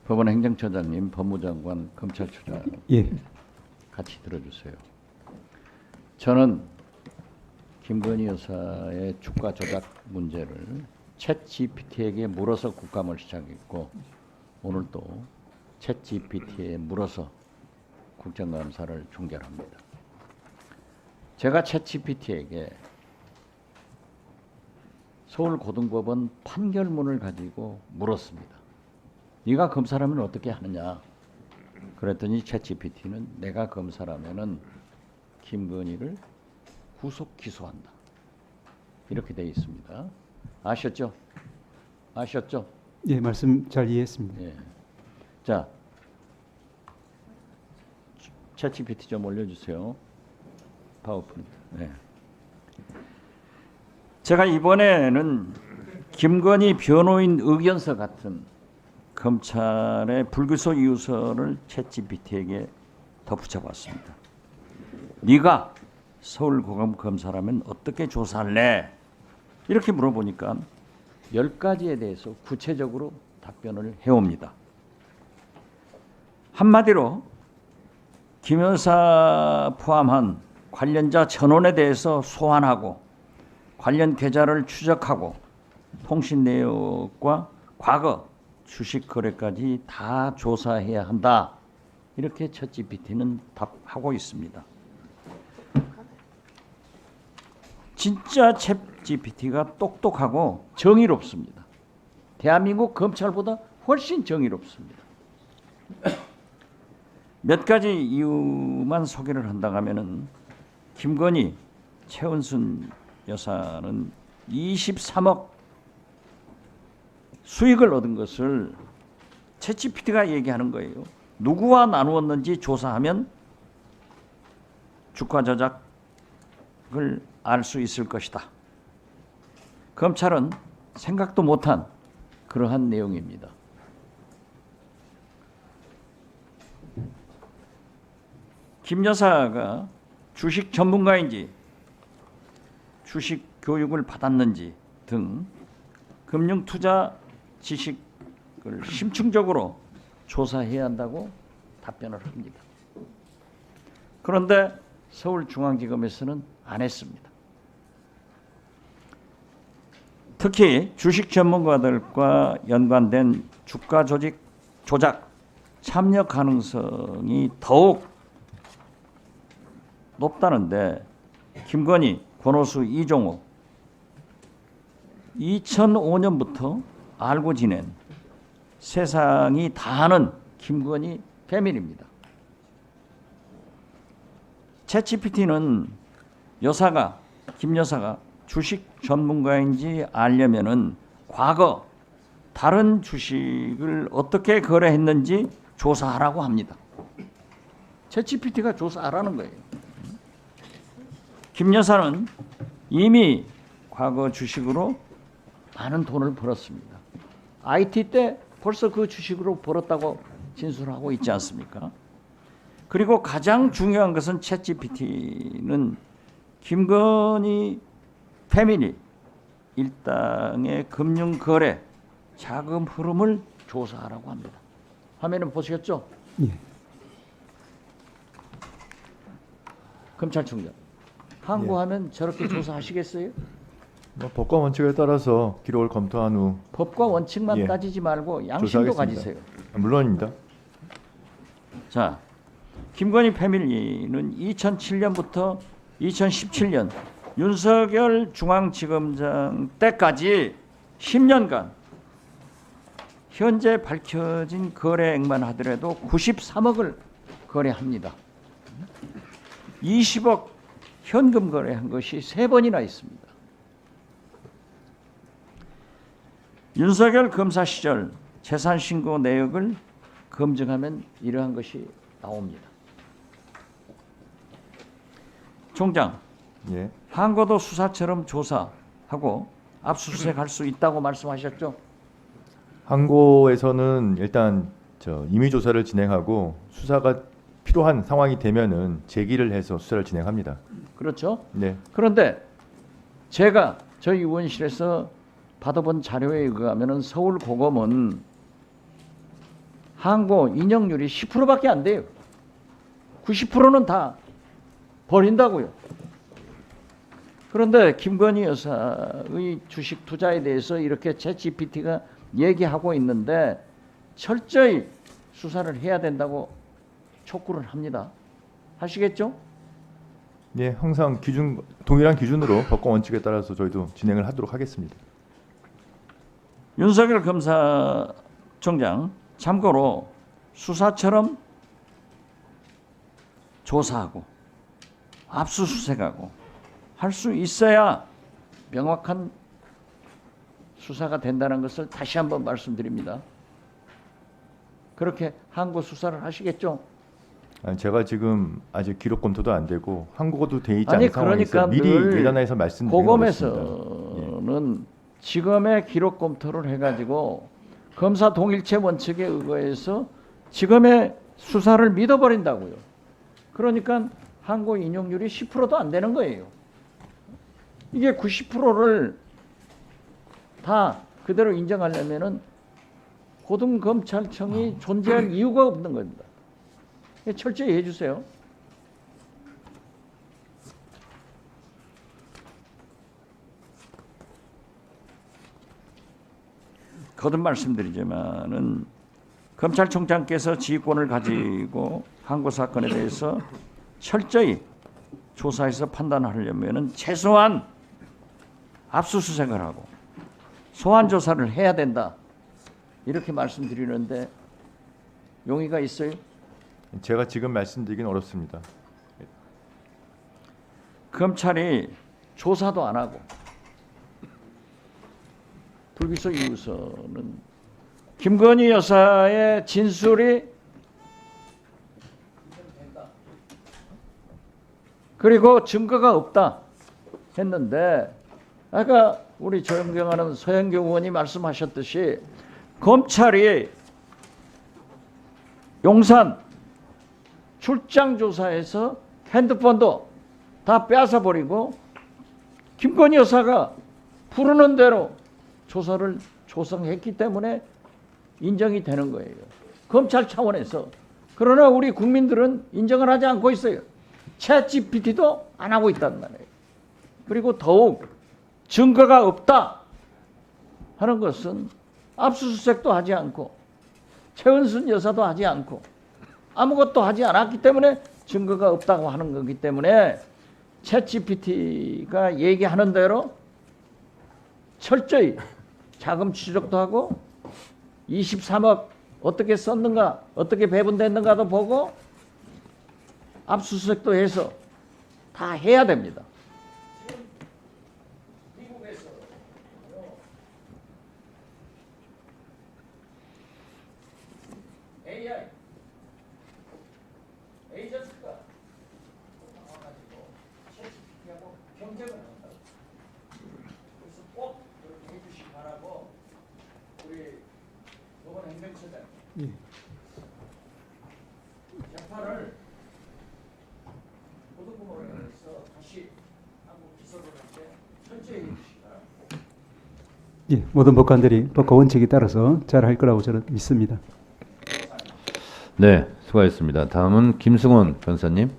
법원 행정처장님, 법무장관, 검찰처장 예. 같이 들어주세요. 저는 김건희 여사의 주가 조작 문제를 챗GPT에게 물어서 국감을 시작했고 오늘 또 챗GPT에 물어서 국정감사를 종결합니다. 제가 챗GPT에게 서울고등법원 판결문을 가지고 물었습니다. 네가 검사라면 어떻게 하느냐? 그랬더니 챗GPT는 내가 검사라면은 김건희를 구속 기소한다. 이렇게 되어 있습니다. 아셨죠? 아셨죠? 예, 말씀 잘 이해했습니다. 예. 자, 챗GPT 좀 올려주세요. 파워포인트. 네. 제가 이번에는 김건희 변호인 의견서 같은 검찰의 불기소 이유서를 챗GPT에게 덧붙여봤습니다. 네가 서울고검 검사라면 어떻게 조사할래? 이렇게 물어보니까 10가지에 대해서 구체적으로 답변을 해옵니다. 한마디로 김 여사 포함한 관련자 전원에 대해서 소환하고 관련 계좌를 추적하고 통신 내역과 과거 주식 거래까지 다 조사해야 한다. 이렇게 챗GPT는 답하고 있습니다. 진짜 챗GPT가 똑똑하고 정의롭습니다. 대한민국 검찰보다 훨씬 정의롭습니다. 몇 가지 이유만 소개를 한다고 하면은 김건희, 최은순 여사는 23억 수익을 얻은 것을 챗GPT가 얘기하는 거예요. 누구와 나누었는지 조사하면 주가 조작을 알 수 있을 것이다. 검찰은 생각도 못한 그러한 내용입니다. 김 여사가 주식 전문가인지 주식 교육을 받았는지 등 금융투자 지식을 심층적으로 조사해야 한다고 답변을 합니다. 그런데 서울중앙지검에서는 안 했습니다. 특히 주식 전문가들과 연관된 주가 조작 참여 가능성이 더욱 높다는데 김건희, 권오수, 이종호 2005년부터 알고 지낸 세상이 다 아는 김건희 패밀리입니다. 챗GPT는 김 여사가 주식 전문가인지 알려면은 과거 다른 주식을 어떻게 거래했는지 조사하라고 합니다. 챗GPT가 조사하라는 거예요. 김 여사는 이미 과거 주식으로 많은 돈을 벌었습니다. IT 때 벌써 그 주식으로 벌었다고 진술하고 있지 않습니까? 그리고 가장 중요한 것은 챗GPT는 김건희 패밀리 일당의 금융 거래 자금 흐름을 조사하라고 합니다. 화면을 보시겠죠? 예. 검찰총장 항고하면 저렇게 조사하시겠어요? 법과 원칙에 따라서 기록을 검토한 후 법과 원칙만 예. 따지지 말고 양심도 조사하겠습니다. 가지세요. 물론입니다. 자, 김건희 패밀리는 2007년부터 2017년 윤석열 중앙지검장 때까지 10년간 현재 밝혀진 거래액만 하더라도 93억을 거래합니다. 20억 현금 거래한 것이 3번이나 있습니다. 윤석열 검사 시절 재산 신고 내역을 검증하면 이러한 것이 나옵니다. 총장, 예. 항고도 수사처럼 조사하고 압수수색할 수 있다고 말씀하셨죠? 항고에서는 일단 임의 조사를 진행하고 수사가 필요한 상황이 되면은 제기를 해서 수사를 진행합니다. 그렇죠? 네. 그런데 제가 저희 의원실에서 받아본 자료에 의하면은 서울고검은 항고 인용률이 10%밖에 안 돼요. 90%는 다 버린다고요. 그런데 김건희 여사의 주식 투자에 대해서 이렇게 챗GPT가 얘기하고 있는데 철저히 수사를 해야 된다고 촉구를 합니다. 하시겠죠? 예, 항상 동일한 기준으로 법과 원칙에 따라서 저희도 진행을 하도록 하겠습니다. 윤석열 검사총장 참고로 수사처럼 조사하고 압수수색하고 할 수 있어야 명확한 수사가 된다는 것을 다시 한번 말씀드립니다. 그렇게 항고 수사를 하시겠죠? 아니, 제가 지금 아직 기록 검토도 안 되고 한국어도 돼 있지 아니 않은 상황에서 그러니까 미리 늘 예단해서 말씀드리는 것입니다. 고검에서는 지검의 기록 검토를 해가지고 검사 동일체 원칙에 의거해서 지검의 수사를 믿어버린다고요. 그러니까 항고 인용률이 10%도 안 되는 거예요. 이게 90%를 다 그대로 인정하려면은 고등검찰청이 존재할 이유가 없는 겁니다. 철저히 해주세요. 거듭 말씀드리지만은 검찰총장께서 지휘권을 가지고 항고 사건에 대해서 철저히 조사해서 판단하려면은 최소한 압수수색을 하고 소환 조사를 해야 된다. 이렇게 말씀드리는데 용의가 있어요? 제가 지금 말씀드리긴 어렵습니다. 검찰이 조사도 안 하고 불기소 이유서는 김건희 여사의 진술이 그리고 증거가 없다 했는데 아까 우리 존경하는 서영교 의원이 말씀하셨듯이 검찰이 용산 출장 조사에서 핸드폰도 다 뺏어버리고 김건희 여사가 부르는 대로 조사를 조성했기 때문에 인정이 되는 거예요. 검찰 차원에서. 그러나 우리 국민들은 인정을 하지 않고 있어요. 챗GPT도 안 하고 있단 말이에요. 그리고 더욱 증거가 없다 하는 것은 압수수색도 하지 않고 최은순 여사도 하지 않고 아무것도 하지 않았기 때문에 증거가 없다고 하는 거기 때문에 챗GPT가 얘기하는 대로 철저히 자금 추적도 하고 23억 어떻게 썼는가 어떻게 배분됐는가도 보고 압수수색도 해서 다 해야 됩니다. 미국에서 AI 에이전트가 나와가지고 챗GPT하고 경쟁을 한다. 그래서 꼭 그렇게 해주시기 바라고 우리 노건 행정처장 재판을 고등법원에 해서 다시 한국 기소를 할 때 철저히 해주시기 바랍니다. 예, 모든 법관들이 법과 원칙에 따라서 잘 할 거라고 저는 믿습니다. 네, 수고하셨습니다. 다음은 김승원 변호사님.